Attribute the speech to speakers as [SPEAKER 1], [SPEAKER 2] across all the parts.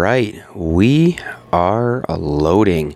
[SPEAKER 1] right, we are loading.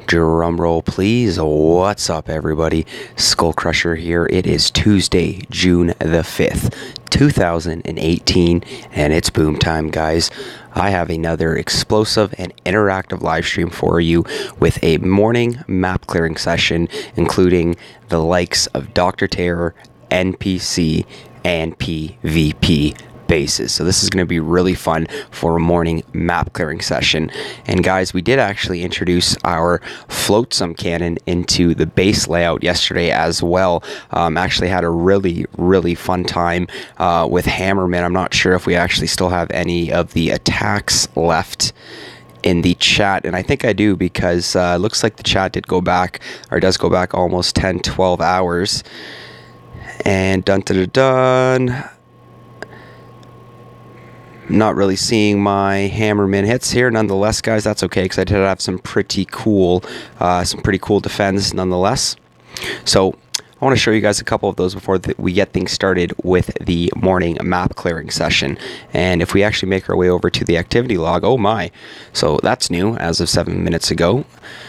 [SPEAKER 1] Drum roll, please. What's up, everybody? SkullCrusher here. It is Tuesday, June the 5th, 2018, and it's boom time, guys. I have another explosive and interactive live stream for you with a morning map clearing session, including the likes of Dr.Terror, NPC, and PvP bases. So this is going to be really fun for a morning map clearing session. And guys, we did actually introduce our flotsam cannon into the base layout yesterday as well. Actually had a really fun time with Hammerman. I'm not sure if we actually still have any of the attacks left in the chat, and I think I do, because it looks like the chat did go back, or does go back, almost 10-12 hours. And dun. Not really seeing my Hammerman hits here. Nonetheless, guys, that's okay, because I did have some pretty cool defense nonetheless. So I want to show you guys a couple of those before we get things started with the morning map clearing session. And if we actually make our way over to the activity log, oh my, so that's new as of 7 minutes ago.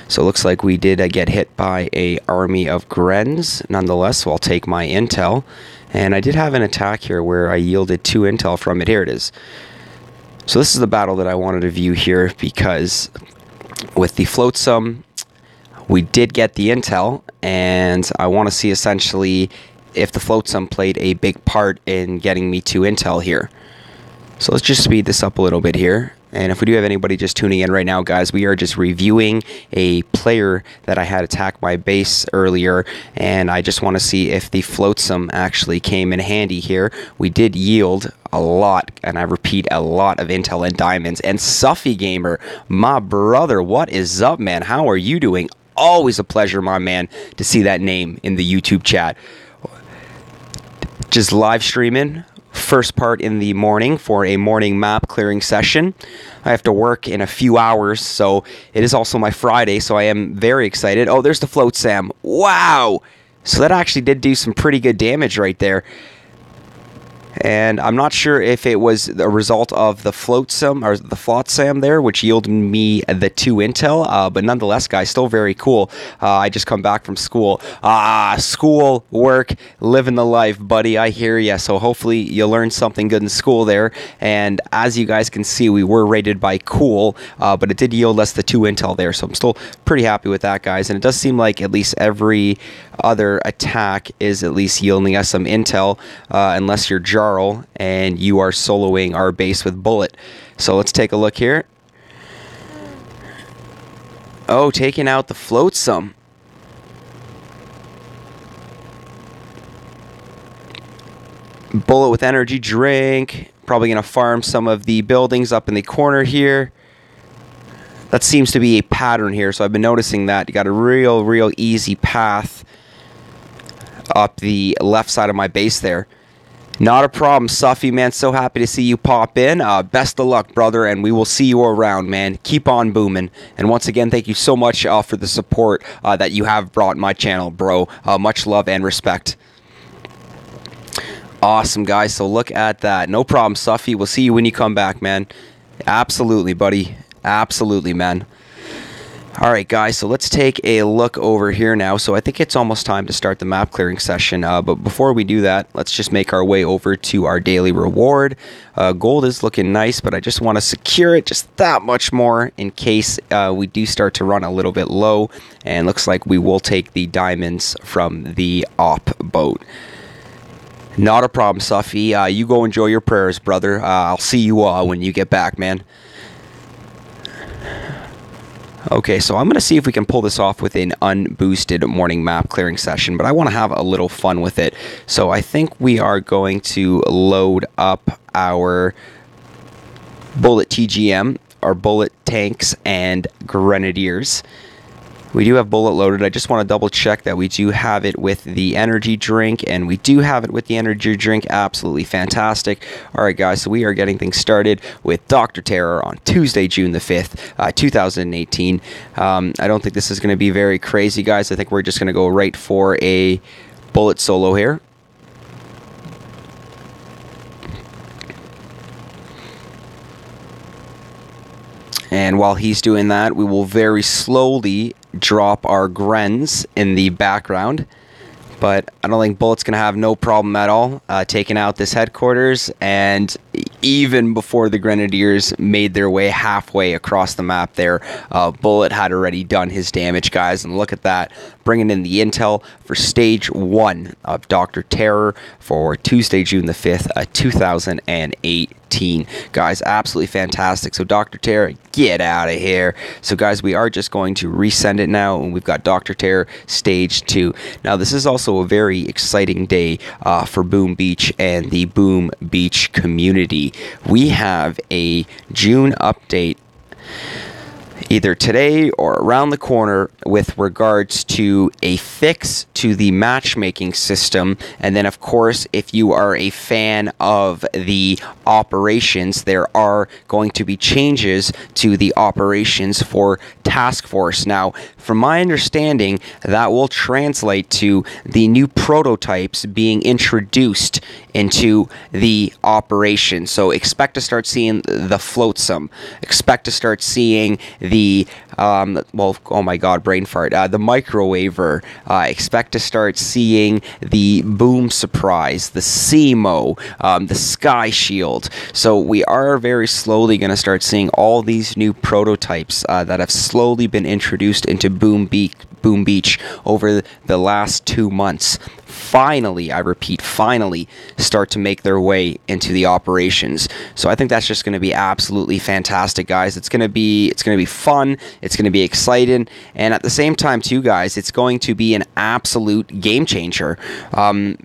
[SPEAKER 1] So it looks like we did get hit by a army of Grens. Nonetheless, so I'll take my intel. And I did have an attack here where I yielded 2 intel from it. Here it is. So this is the battle that I wanted to view here, because with the flotsam, we did get the intel, and I want to see essentially if the flotsam played a big part in getting me 2 intel here. So let's just speed this up a little bit here. And if we do have anybody just tuning in right now, guys, we are just reviewing a player that I had attack my base earlier, and I just want to see if the flotsam actually came in handy here. We did yield a lot, and I repeat, a lot of intel and diamonds. And Suffy Gamer, my brother, what is up, man? How are you doing? Always a pleasure, my man, to see that name in the YouTube chat. Just live streaming first part in the morning for a morning map clearing session. I have to work in a few hours, so it is also my Friday, so I am very excited. Oh, there's the flotsam. Wow! So that actually did do some pretty good damage right there. And I'm not sure if it was a result of the flotsam or the flotsam there, which yielded me the 2 intel, but nonetheless, guys, still very cool. I just come back from school. School, work, living the life, buddy. I hear ya. So hopefully you learned something good in school there. And as you guys can see, we were rated by cool, but it did yield us the 2 intel there. So I'm still pretty happy with that, guys. And it does seem like at least every other attack is at least yielding us some intel, unless you're Jarl and you are soloing our base with Bullet. So let's take a look here. Oh, taking out the flotsam. Bullet with energy drink. Probably going to farm some of the buildings up in the corner here. That seems to be a pattern here, so I've been noticing that. You got a real easy path up the left side of my base there. Not a problem, Suffy, man. So happy to see you pop in. Best of luck, brother, and we will see you around, man. Keep on booming. And once again, thank you so much for the support that you have brought my channel, bro. Much love and respect. Awesome, guys. So look at that. No problem, Suffy. We'll see you when you come back, man. Absolutely, buddy. Absolutely, man. All right, guys, so let's take a look over here now. So I think it's almost time to start the map clearing session. But before we do that, let's just make our way over to our daily reward. Gold is looking nice, but I just want to secure it just that much more in case we do start to run a little bit low. And looks like we will take the diamonds from the op boat. Not a problem, Suffy. You go enjoy your prayers, brother. I'll see you when you get back, man. Okay, so I'm going to see if we can pull this off with an unboosted morning map clearing session, but I want to have a little fun with it. So I think we are going to load up our Bullet TGM, our Bullet tanks, and Grenadiers. We do have Bullet loaded. I just want to double check that we do have it with the energy drink, and we do have it with the energy drink. Absolutely fantastic. All right, guys, so we are getting things started with Dr. Terror on Tuesday, June the 5th, 2018. I don't think this is going to be very crazy, guys. I think we're just going to go right for a Bullet solo here. And while he's doing that, we will very slowly drop our Grens in the background. But I don't think Bullet's going to have no problem at all taking out this headquarters. And even before the Grenadiers made their way halfway across the map there, Bullet had already done his damage, guys. And look at that, bringing in the intel for Stage 1 of Dr.Terror for Tuesday, June the 5th, 2018. Guys, absolutely fantastic. So Dr.Terror, get out of here. So guys, we are just going to resend it now, and we've got Dr.Terror Stage 2. Now, this is also a very exciting day for Boom Beach and the Boom Beach community. We have a June update either today or around the corner with regards to a fix to the matchmaking system. And then, of course, if you are a fan of the operations, there are going to be changes to the operations for Task Force. Now, from my understanding, that will translate to the new prototypes being introduced into the operation. So expect to start seeing the flotsam. Expect to start seeing the well, oh my god, brain fart, the microwaver. Expect to start seeing the boom surprise, the CMO, the sky shield. So we are very slowly going to start seeing all these new prototypes that have slowly been introduced into Boom Beach over the last 2 months. Finally, I repeat, finally start to make their way into the operations. So I think that's just going to be absolutely fantastic, guys. It's going to be fun. It's going to be exciting, and at the same time, too, guys, it's going to be an absolute game changer.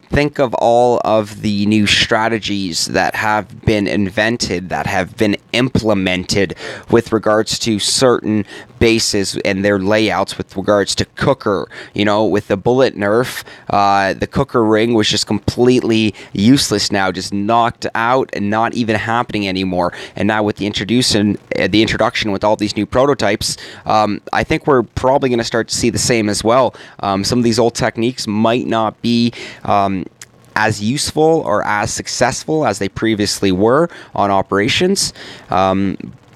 [SPEAKER 1] Think of all of the new strategies that have been invented, that have been implemented with regards to certain bases and their layouts, with regards to Cooker. You know, with the bullet nerf, the Cooker ring was just completely useless now, just knocked out and not even happening anymore. And now with the introduction with all these new prototypes, I think we're probably going to start to see the same as well. Some of these old techniques might not be as useful or as successful as they previously were on operations.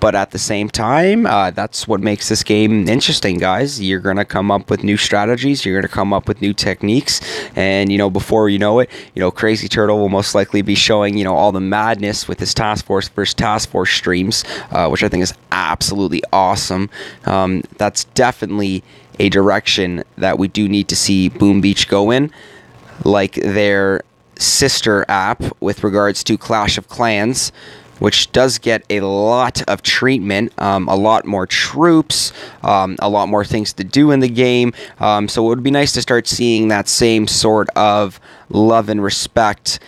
[SPEAKER 1] But at the same time, that's what makes this game interesting, guys. You're going to come up with new strategies. You're going to come up with new techniques. And, you know, before you know it, you know, Crazy Turtle will most likely be showing, you know, all the madness with his Task Force versus Task Force streams, which I think is absolutely awesome. That's definitely a direction that we do need to see Boom Beach go in, like their sister app with regards to Clash of Clans, which does get a lot of treatment, a lot more troops, a lot more things to do in the game. So it would be nice to start seeing that same sort of love and respect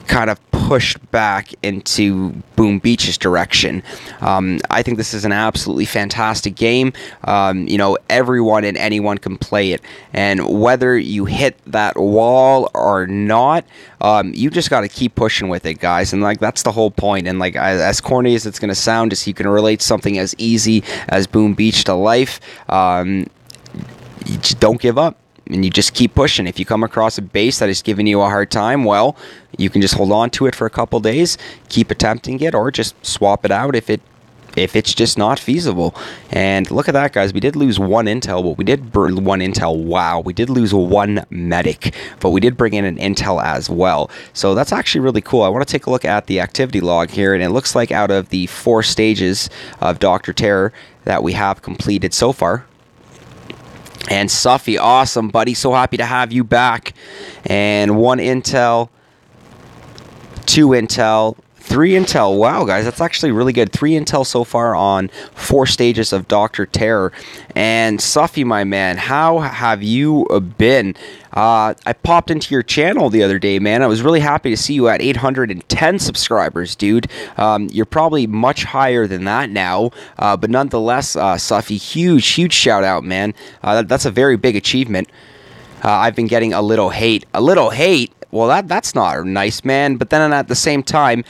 [SPEAKER 1] kind of pushed back into Boom Beach's direction. I think this is an absolutely fantastic game. You know, everyone and anyone can play it, and whether you hit that wall or not, you just got to keep pushing with it, guys. And like, that's the whole point. And like, as corny as it's going to sound, is you can relate something as easy as Boom Beach to life. You just don't give up, and you just keep pushing. If you come across a base that is giving you a hard time, well, you can just hold on to it for a couple days, keep attempting it, or just swap it out if it's just not feasible. And look at that, guys. We did lose one intel, but we did one intel. Wow, we did lose one medic, but we did bring in an intel as well. So that's actually really cool. I want to take a look at the activity log here, and it looks like out of the 4 stages of Dr. Terror that we have completed so far. And Suffy, awesome, buddy. So happy to have you back. And 1 intel, 2 intel, 3 intel. Wow, guys, that's actually really good. 3 intel so far on 4 stages of Dr. Terror. And Suffy, my man, how have you been? I popped into your channel the other day, man. I was really happy to see you at 810 subscribers, dude. You're probably much higher than that now, but nonetheless, Suffy, huge shout out, man. That's a very big achievement. I've been getting a little hate. Well, that's not nice, man. But then at the same time,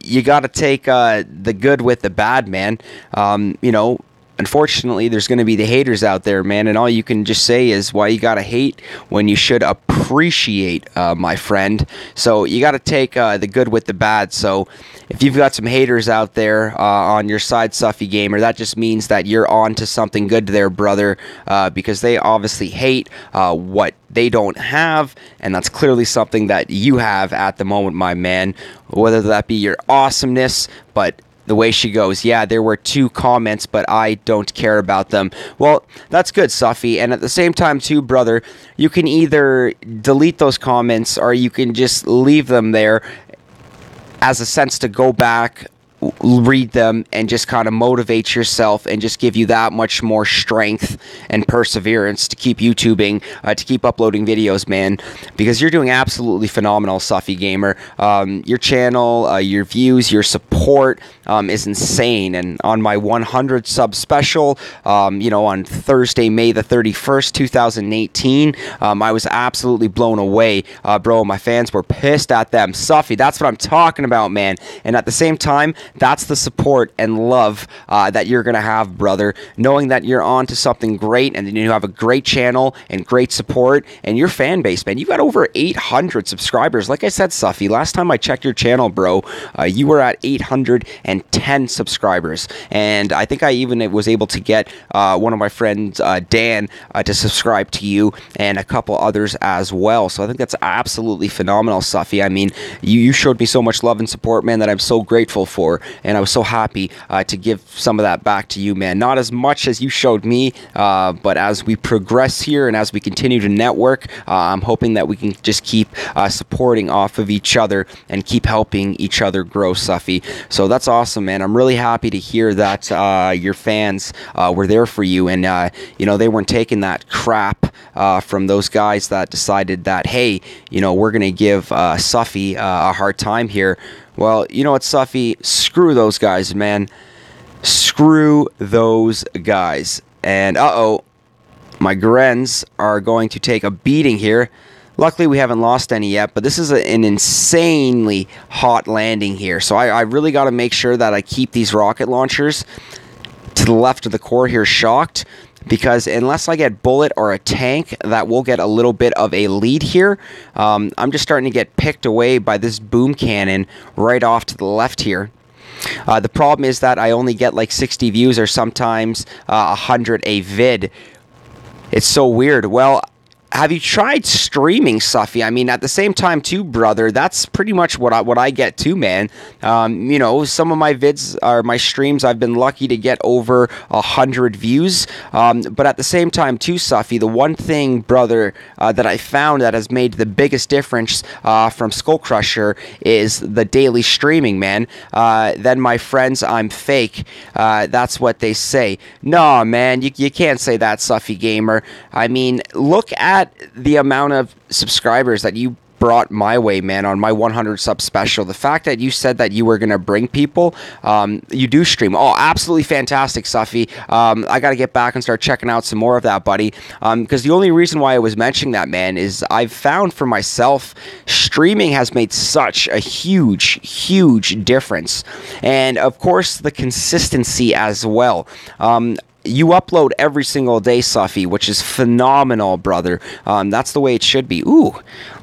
[SPEAKER 1] you got to take the good with the bad, man. You know, unfortunately, there's going to be the haters out there, man, and all you can just say is why you got to hate when you should appreciate, my friend. So you got to take the good with the bad. So if you've got some haters out there on your side, Suffy Gamer, that just means that you're on to something good there, brother, because they obviously hate what they don't have, and that's clearly something that you have at the moment, my man, whether that be your awesomeness, but the way she goes, yeah, there were 2 comments, but I don't care about them. Well, that's good, Suffy. And at the same time, too, brother, you can either delete those comments or you can just leave them there as a sense to go back, read them, and just kind of motivate yourself and just give you that much more strength and perseverance to keep YouTubing, to keep uploading videos, man, because you're doing absolutely phenomenal, Suffy Gamer. Your channel, your views, your support is insane, and on my 100 sub special, on Thursday, May the 31st, 2018, I was absolutely blown away, bro. My fans were pissed at them. Suffy, that's what I'm talking about, man. And at the same time, that's the support and love that you're going to have, brother, knowing that you're on to something great and you have a great channel and great support and your fan base, man. You've got over 800 subscribers. Like I said, Suffy, last time I checked your channel, bro, you were at 810 subscribers. And I think I even was able to get one of my friends, Dan, to subscribe to you and a couple others as well. So I think that's absolutely phenomenal, Suffy. I mean, you showed me so much love and support, man, that I'm so grateful for. And I was so happy to give some of that back to you, man. Not as much as you showed me, but as we progress here and as we continue to network, I'm hoping that we can just keep supporting off of each other and keep helping each other grow, Suffy. So that's awesome, man. I'm really happy to hear that your fans were there for you, and they weren't taking that crap from those guys that decided that, hey, we're going to give Suffy a hard time here. Well, you know what, Suffy? Screw those guys, man. Screw those guys. And, my Grens are going to take a beating here. Luckily, we haven't lost any yet, but this is an insanely hot landing here. So I really got to make sure that I keep these rocket launchers to the left of the core here shocked, because unless I get bullet or a tank, that will get a little bit of a lead here. I'm just starting to get picked away by this boom cannon right off to the left here. The problem is that I only get like 60 views or sometimes 100 a vid. It's so weird. Well, have you tried streaming, Suffy? I mean, at the same time, too, brother, that's pretty much what I get, too, man. Some of my vids or my streams, I've been lucky to get over 100 views. But at the same time, too, Suffy, the one thing, brother, that I found that has made the biggest difference from SkullCrusher is the daily streaming, man. Then my friends, I'm fake. That's what they say. No, man, you can't say that, Suffy Gamer. I mean, look at the amount of subscribers that you brought my way, man, on my 100 sub special. The fact that you said that you were going to bring people, you do stream. Oh, absolutely fantastic, Suffy. I got to get back and start checking out some more of that, buddy, because the only reason why I was mentioning that, man, is I've found for myself streaming has made such a huge difference, and of course the consistency as well. You upload every single day, Suffy, which is phenomenal, brother. That's the way it should be. Ooh,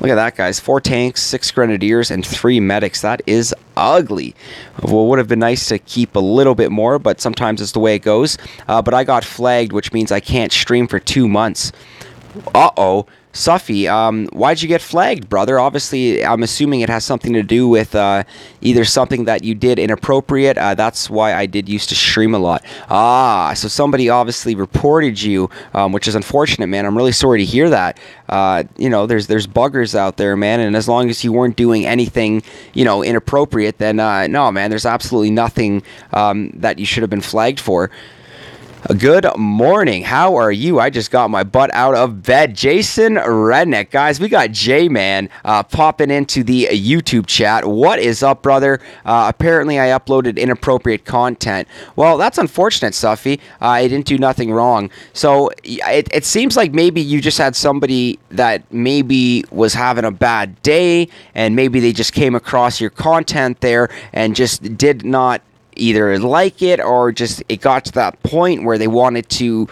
[SPEAKER 1] look at that, guys. 4 tanks, 6 grenadiers, and 3 medics. That is ugly. Well, it would have been nice to keep a little bit more, but sometimes it's the way it goes. But I got flagged, which means I can't stream for 2 months. Uh-oh. Suffy, why'd you get flagged, brother? Obviously, I'm assuming it has something to do with either something that you did inappropriate. That's why I did used to stream a lot. So somebody obviously reported you, which is unfortunate, man. I'm really sorry to hear that. There's buggers out there, man, and as long as you weren't doing anything, inappropriate, then no, man, there's absolutely nothing that you should have been flagged for. Good morning. How are you? I just got my butt out of bed. Jason Redneck. Guys, we got J-Man popping into the YouTube chat. What is up, brother? Apparently, I uploaded inappropriate content. Well, that's unfortunate, Suffy. I didn't do nothing wrong. So, it seems like maybe you just had somebody that maybe was having a bad day, and maybe they just came across your content there and just did not either like it or just it got to that point where they wanted to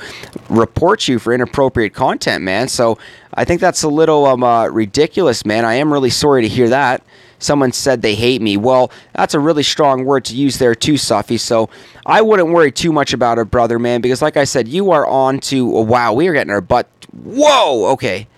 [SPEAKER 1] report you for inappropriate content, man. So I think that's a little ridiculous, man. I am really sorry to hear that. Someone said they hate me. Well, that's a really strong word to use there too, Suffy. So I wouldn't worry too much about it, brother, man, because like I said, you are on to, oh, wow, we are getting our butt. Whoa, okay.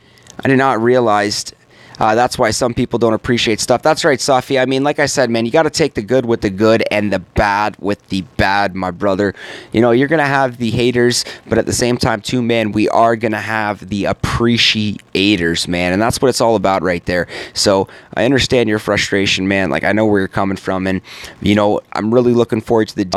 [SPEAKER 1] I did not realize that's why some people don't appreciate stuff. That's right, Safi. I mean, like I said, man, you got to take the good with the good and the bad with the bad, my brother. You know, you're going to have the haters, but at the same time, too, man, we are going to have the appreciators, man. And that's what it's all about right there. So I understand your frustration, man. Like, I know where you're coming from. And, you know, I'm really looking forward to the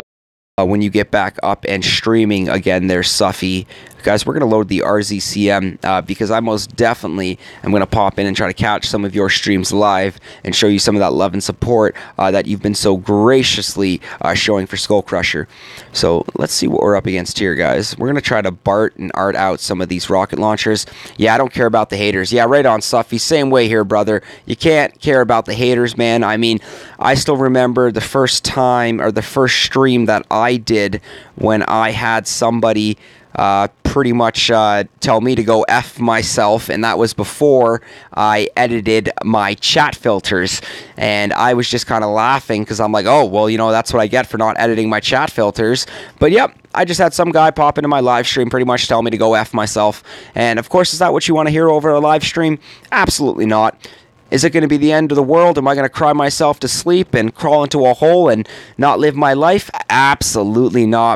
[SPEAKER 1] when you get back up and streaming again there, Suffy. Guys, we're going to load the RZCM because I most definitely am going to pop in and try to catch some of your streams live and show you some of that love and support that you've been so graciously showing for SkullCrusher. So let's see what we're up against here, guys. We're going to try to Bart and art out some of these rocket launchers. Yeah, I don't care about the haters. Yeah, right on, Suffy. Same way here, brother. You can't care about the haters, man. I mean, I still remember the first time or the first stream that I did when I had somebody pretty much tell me to go F myself, and that was before I edited my chat filters. And I was just kind of laughing because I'm like, oh, well, you know, that's what I get for not editing my chat filters. But yep, I just had some guy pop into my live stream pretty much tell me to go F myself. And of course, is that what you want to hear over a live stream? Absolutely not. Is it going to be the end of the world? Am I going to cry myself to sleep and crawl into a hole and not live my life? Absolutely not.